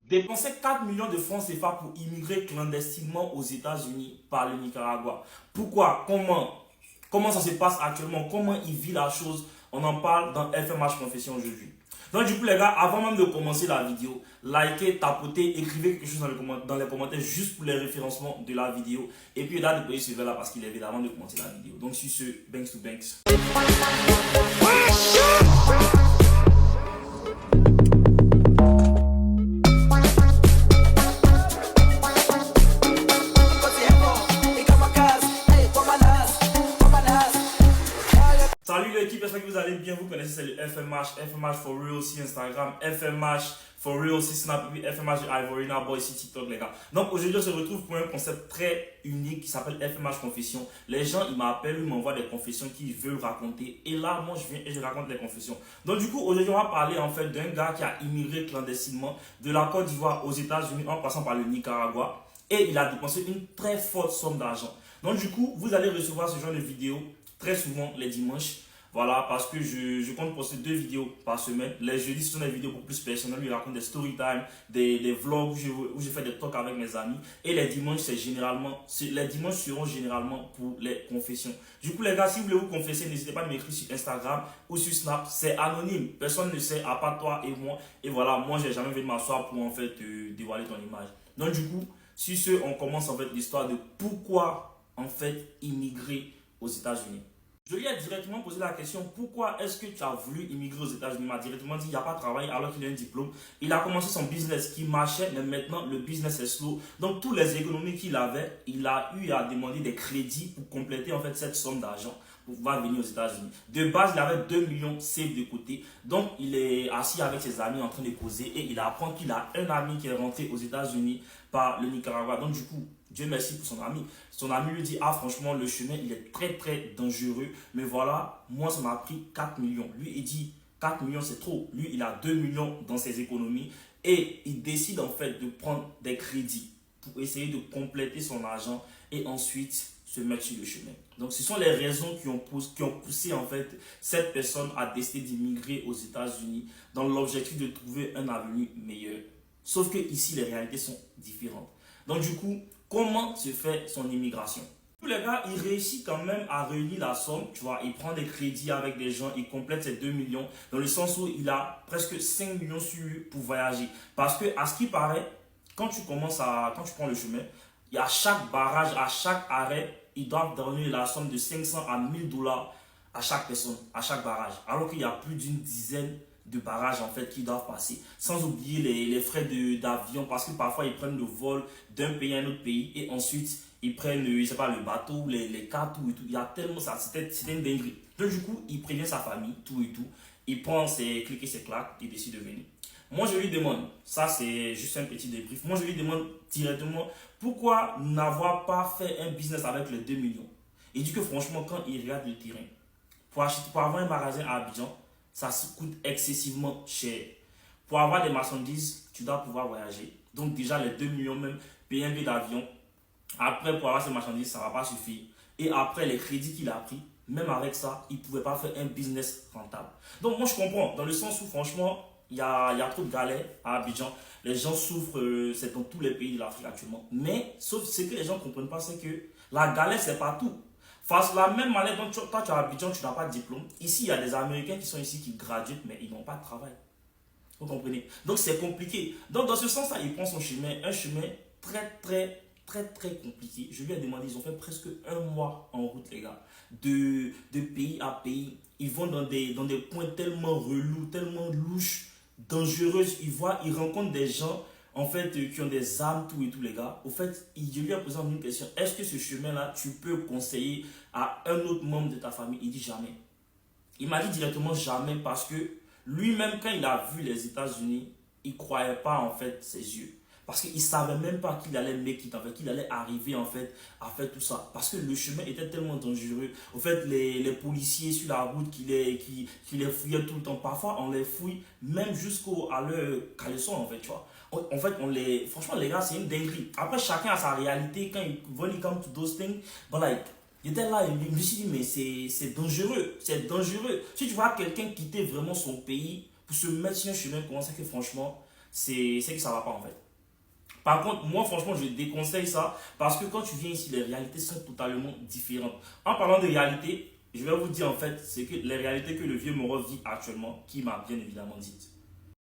Dépenser 4 millions de francs CFA pour immigrer clandestinement aux États-Unis par le Nicaragua. Pourquoi? Comment ça se passe actuellement? Comment il vit la chose? On en parle dans FMH Confession aujourd'hui. Donc du coup les gars, avant même de commencer la vidéo, likez, tapotez, écrivez quelque chose dans les commentaires juste pour les référencements de la vidéo. Et puis là, de payer ce là parce qu'il est évidemment de commencer la vidéo. Donc sur ce, Banks to Banks. Salut l'équipe, j'espère que vous allez bien. Vous connaissez, c'est le FMH for real aussi Instagram, FMH for real aussi Snap, FMH Ivorina Boy aussi TikTok les gars. Donc aujourd'hui on se retrouve pour un concept très unique qui s'appelle FMH Confession. Les gens ils m'appellent, ils m'envoient des confessions qu'ils veulent raconter et là moi je viens et je raconte les confessions. Donc du coup aujourd'hui on va parler en fait d'un gars qui a immigré clandestinement de la Côte d'Ivoire aux États-Unis en passant par le Nicaragua et il a dépensé une très forte somme d'argent. Donc du coup vous allez recevoir ce genre de vidéos très souvent les dimanches. Voilà, parce que je compte poster 2 vidéos par semaine. Les jeudis, ce sont des vidéos beaucoup plus personnelles. Je raconte des story time, des vlogs où je fais des talks avec mes amis. Et les dimanches, les dimanches seront généralement pour les confessions. Du coup, les gars, si vous voulez vous confesser, n'hésitez pas à m'écrire sur Instagram ou sur Snap. C'est anonyme. Personne ne sait, à part toi et moi. Et voilà, moi, j'ai jamais envie de m'asseoir pour en fait dévoiler ton image. Donc, du coup, sur ce, on commence en fait l'histoire de pourquoi en fait immigrer aux États-Unis. Je lui ai directement posé la question, pourquoi est-ce que tu as voulu immigrer aux États-Unis? Il m'a directement dit, il n'y a pas de travail alors qu'il a un diplôme. Il a commencé son business qui marchait, mais maintenant le business est slow. Donc, toutes les économies qu'il avait, il a eu à demander des crédits pour compléter en fait cette somme d'argent pour pouvoir venir aux États-Unis. De base, il avait 2 millions save de côté. Donc, il est assis avec ses amis en train de causer et il apprend qu'il a un ami qui est rentré aux États-Unis par le Nicaragua. Donc, du coup, Dieu merci pour son ami. Son ami lui dit, ah franchement, le chemin, il est très très dangereux. Mais voilà, moi, ça m'a pris 4 millions. Lui, il dit, 4 millions, c'est trop. Lui, il a 2 millions dans ses économies. Et il décide en fait de prendre des crédits pour essayer de compléter son argent et ensuite se mettre sur le chemin. Donc, ce sont les raisons qui ont poussé en fait cette personne à décider d'immigrer aux États-Unis dans l'objectif de trouver un avenir meilleur. Sauf que ici, les réalités sont différentes. Donc, du coup, comment se fait son immigration? Les gars, il réussit quand même à réunir la somme, tu vois, il prend des crédits avec des gens, il complète ses 2 millions, dans le sens où il a presque 5 millions sur lui pour voyager. Parce que, à ce qui paraît, quand tu prends le chemin, à chaque barrage, à chaque arrêt, ils doivent donner la somme de 500 à 1000 dollars à chaque personne, à chaque barrage. Alors qu'il y a plus d'une dizaine de barrages en fait qui doivent passer, sans oublier les frais d'avion, parce que parfois ils prennent le vol d'un pays à un autre pays et ensuite ils prennent je sais pas, le bateau, les cars, tout et tout. Il y a tellement ça, c'était une dinguerie. Donc du coup, il prévient sa famille, tout et tout. Il prend ses clics et ses claques, il décide de venir. Moi je lui demande, ça c'est juste un petit débrief, moi je lui demande directement pourquoi n'avoir pas fait un business avec les 2 millions. Il dit que franchement, quand il regarde le terrain, pour avoir un magasin à Abidjan, ça coûte excessivement cher. Pour avoir des marchandises, tu dois pouvoir voyager. Donc déjà, les 2 millions même, payer un billet d'avion. Après, pour avoir ces marchandises, ça ne va pas suffire. Et après, les crédits qu'il a pris, même avec ça, il ne pouvait pas faire un business rentable. Donc moi, je comprends. Dans le sens où, franchement, il y a trop de galères à Abidjan. Les gens souffrent, c'est dans tous les pays de l'Afrique actuellement. Mais, sauf ce que les gens ne comprennent pas, c'est que la galère, c'est partout. Face la même manière dont toi tu as Abidjan, tu n'as pas de diplôme. Ici, il y a des Américains qui sont ici, qui graduent, mais ils n'ont pas de travail. Vous comprenez? Donc, c'est compliqué. Donc, dans ce sens-là, il prend son chemin, un chemin très compliqué. Je lui ai demandé, ils ont fait presque 1 mois en route, les gars. De pays à pays. Ils vont dans des points tellement relous, tellement louches, dangereux. Ils rencontrent des gens en fait, qui ont des armes, tout et tout, les gars. Au fait, je lui ai posé une question. Est-ce que ce chemin-là, tu peux conseiller à un autre membre de ta famille? Il dit jamais. Il m'a dit directement jamais parce que lui-même, quand il a vu les États-Unis, il ne croyait pas, en fait, ses yeux. Parce qu'il ne savait même pas qu'il allait make it, en fait, qu'il allait arriver, en fait, à faire tout ça. Parce que le chemin était tellement dangereux. Au fait, les policiers sur la route qui les fouillaient tout le temps. Parfois, on les fouille même jusqu'à leur caleçon, en fait, tu vois. En fait, franchement, les gars, c'est une dinguerie. Après, chacun a sa réalité. When it comes to those things, but like, j'étais là et je me suis dit, mais c'est dangereux. C'est dangereux. Si tu vois quelqu'un quitter vraiment son pays pour se mettre sur un chemin, comment ça que franchement, c'est que ça va pas en fait. Par contre, moi, franchement, je déconseille ça parce que quand tu viens ici, les réalités sont totalement différentes. En parlant de réalité, je vais vous dire en fait, c'est que les réalités que le vieux Moro vit actuellement, qui m'a bien évidemment dites.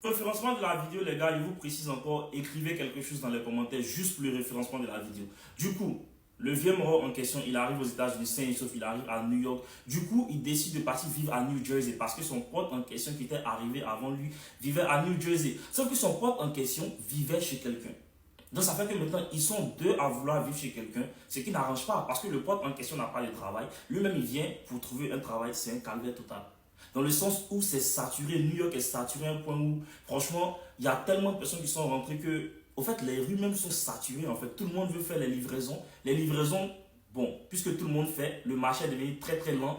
Référencement de la vidéo, les gars, je vous précise encore, écrivez quelque chose dans les commentaires juste pour le référencement de la vidéo. Du coup, le vieux Moro en question, il arrive aux États-Unis, sain et sauf, il arrive à New York. Du coup, il décide de partir vivre à New Jersey parce que son pote en question qui était arrivé avant lui vivait à New Jersey. Sauf que son pote en question vivait chez quelqu'un. Donc ça fait que maintenant, ils sont deux à vouloir vivre chez quelqu'un, ce qui n'arrange pas parce que le pote en question n'a pas de travail. Lui-même, il vient pour trouver un travail, c'est un calvaire total. Dans le sens où c'est saturé, New York est saturé à un point où, franchement, il y a tellement de personnes qui sont rentrées que, au fait, les rues même sont saturées. En fait, tout le monde veut faire les livraisons. Les livraisons, bon, puisque tout le monde fait, le marché est devenu très très lent.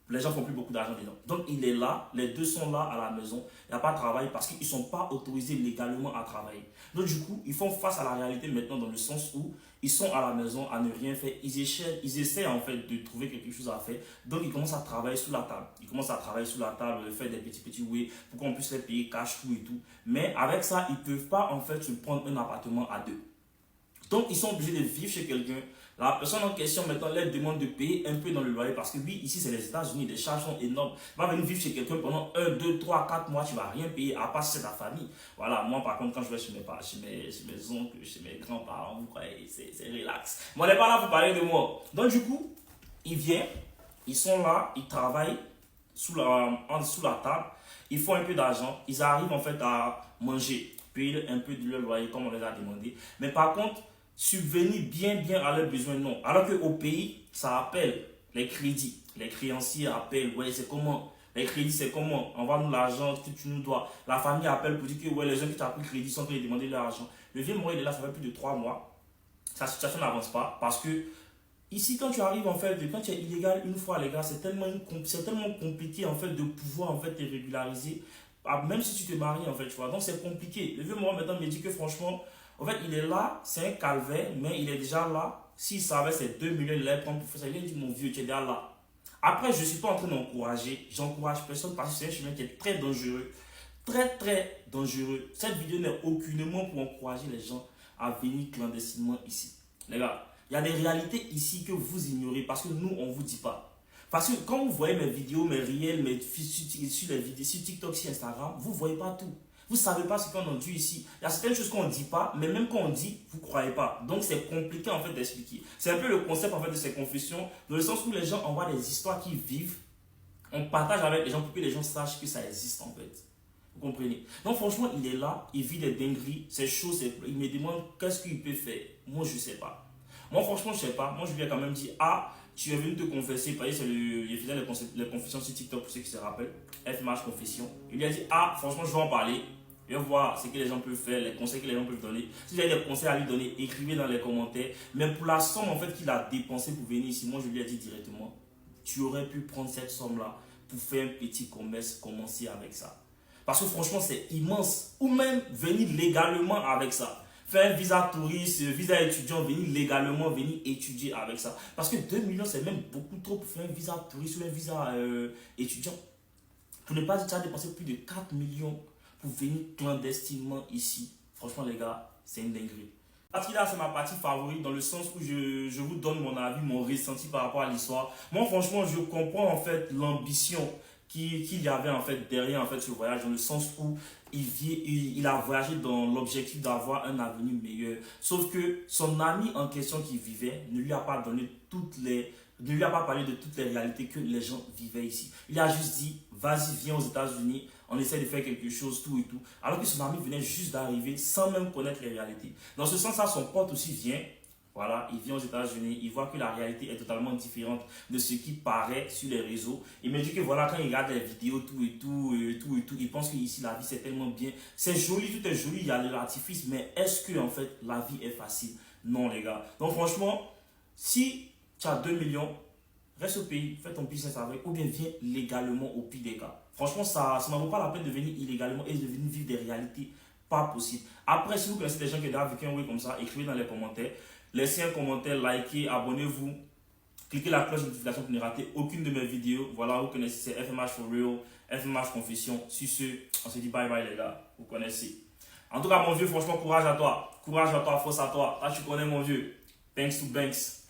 Les gens font plus beaucoup d'argent dedans. Donc il est là, les deux sont là à la maison, il n'y a pas de travail parce qu'ils ne sont pas autorisés légalement à travailler. Donc du coup, ils font face à la réalité maintenant dans le sens où ils sont à la maison à ne rien faire. Ils essaient en fait de trouver quelque chose à faire. Donc ils commencent à travailler sous la table. Ils commencent à travailler sous la table, faire des petits oui pour qu'on puisse les payer cash, tout et tout. Mais avec ça, ils ne peuvent pas en fait se prendre un appartement à deux. Donc, ils sont obligés de vivre chez quelqu'un. La personne en question, maintenant, leur demande de payer un peu dans le loyer parce que oui, ici, c'est les États-Unis, les charges sont énormes. Tu vas venir vivre chez quelqu'un pendant 1, 2, 3, 4 mois, tu ne vas rien payer à part si c'est ta famille. Voilà, moi, par contre, quand je vais chez mes oncles, chez mes grands-parents, vous voyez, c'est relax. Moi, on n'est pas là pour parler de moi. Donc, du coup, ils viennent, ils sont là, ils travaillent sous la table, ils font un peu d'argent, ils arrivent en fait à manger, payer un peu de leur loyer comme on les a demandé. Mais par contre, subvenir bien à leurs besoins, non. Alors qu'au pays, ça appelle les crédits. Les créanciers appellent, ouais, c'est comment? Les crédits, c'est comment? Envoie-nous l'argent que tu nous dois. La famille appelle pour dire que ouais, les gens qui t'ont pris le crédit sont en train de demander leur argent. Le vieux Moro, il est là, ça fait plus de 3 mois. Sa situation n'avance pas parce que ici, quand tu arrives en fait, quand tu es illégal une fois, les gars, c'est tellement compliqué en fait de pouvoir en fait te régulariser. Même si tu te maries en fait, tu vois. Donc c'est compliqué. Le vieux Moro maintenant me dit que franchement, en fait, il est là, c'est un calvaire, mais il est déjà là. S'il savait ces 2 millions, il allait prendre pour faire ça. Il a dit, mon vieux, tu es déjà là. Après, je ne suis pas en train d'encourager. J'encourage personne parce que c'est un chemin qui est très dangereux. Très, très dangereux. Cette vidéo n'est aucunement pour encourager les gens à venir clandestinement ici. Les gars, il y a des réalités ici que vous ignorez parce que nous, on ne vous dit pas. Parce que quand vous voyez mes vidéos, mes réels, sur les vidéos, sur TikTok, sur Instagram, vous ne voyez pas tout. Vous ne savez pas ce qu'on a dit ici. Il y a certaines choses qu'on ne dit pas, mais même quand on dit, vous ne croyez pas. Donc c'est compliqué en fait d'expliquer. C'est un peu le concept en fait de ces confessions, dans le sens où les gens envoient des histoires qu'ils vivent, on partage avec les gens pour que les gens sachent que ça existe en fait. Vous comprenez? Donc franchement, il est là, il vit des dingueries, c'est chaud, il me demande qu'est-ce qu'il peut faire. Moi, je ne sais pas. Moi, franchement, je ne sais pas. Moi, je lui ai quand même dit, ah, tu es venu te confesser, parce que il faisait les confessions sur TikTok, pour ceux qui se rappellent, FMH Confession. Il lui a dit, ah, franchement, je vais en parler. Je vais voir ce que les gens peuvent faire, les conseils que les gens peuvent donner. Si vous avez des conseils à lui donner, écrivez dans les commentaires. Mais pour la somme en fait qu'il a dépensée pour venir ici, moi je lui ai dit directement, tu aurais pu prendre cette somme-là pour faire un petit commerce, commencer avec ça. Parce que franchement, c'est immense. Ou même venir légalement avec ça. Faire un visa touriste, visa étudiant, venir légalement, venir étudier avec ça. Parce que 2 millions, c'est même beaucoup trop pour faire un visa touriste ou un visa étudiant. Pour ne pas dire que tu as dépensé plus de 4 millions pour venir clandestinement ici. Franchement, les gars, c'est une dinguerie. Parce que là, c'est ma partie favorite dans le sens où je vous donne mon avis, mon ressenti par rapport à l'histoire. Moi, franchement, je comprends en fait l'ambition qu'il y avait en fait derrière en fait ce voyage, dans le sens où il a voyagé dans l'objectif d'avoir un avenir meilleur. Sauf que son ami en question qui vivait ne lui a pas donné ne lui a pas parlé de toutes les réalités que les gens vivaient ici. Il a juste dit, vas-y, viens aux États-Unis, on essaie de faire quelque chose, tout et tout. Alors que son ami venait juste d'arriver sans même connaître les réalités. Dans ce sens-là, son pote aussi vient. Voilà, il vient aux États-Unis, il voit que la réalité est totalement différente de ce qui paraît sur les réseaux. Il me dit que voilà, quand il regarde les vidéos, tout et tout, il pense qu'ici la vie c'est tellement bien. C'est joli, tout est joli, il y a de l'artifice, mais est-ce que en fait la vie est facile? Non, les gars. Donc franchement, si tu as 2 millions, reste au pays, fais ton business avec, ou bien viens légalement au pire des cas. Franchement, ça n'en vaut pas la peine de venir illégalement et de venir vivre des réalités pas possibles. Après, si vous connaissez des gens qui ont déjà vécu un way comme ça, écrivez dans les commentaires. Laissez un commentaire, likez, abonnez-vous. Cliquez la cloche de notification pour ne rater aucune de mes vidéos. Voilà, vous connaissez, c'est FMH for Real, FMH Confession. Sur ce, on se dit bye bye les gars, vous connaissez. En tout cas, mon vieux, franchement, courage à toi. Courage à toi, force à toi. Là, tu connais, mon vieux. Thanks to Banks.